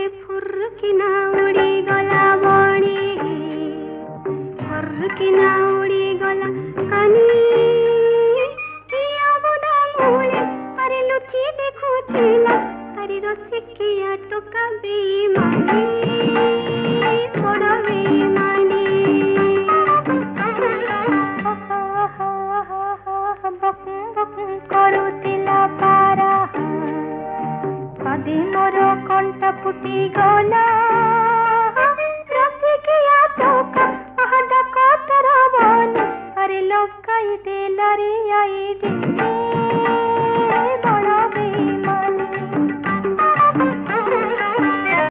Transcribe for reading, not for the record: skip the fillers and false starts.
फुर्किना उड़ी गला बणी फुर्किना उड़ी गला कानी किया बुदा मूले अरे लुची देखुथिला तारी रसिकिया टोका बेईमानी बड़ा बेईमानी करुतिला पारा कदी मोर कंठ फुटी गला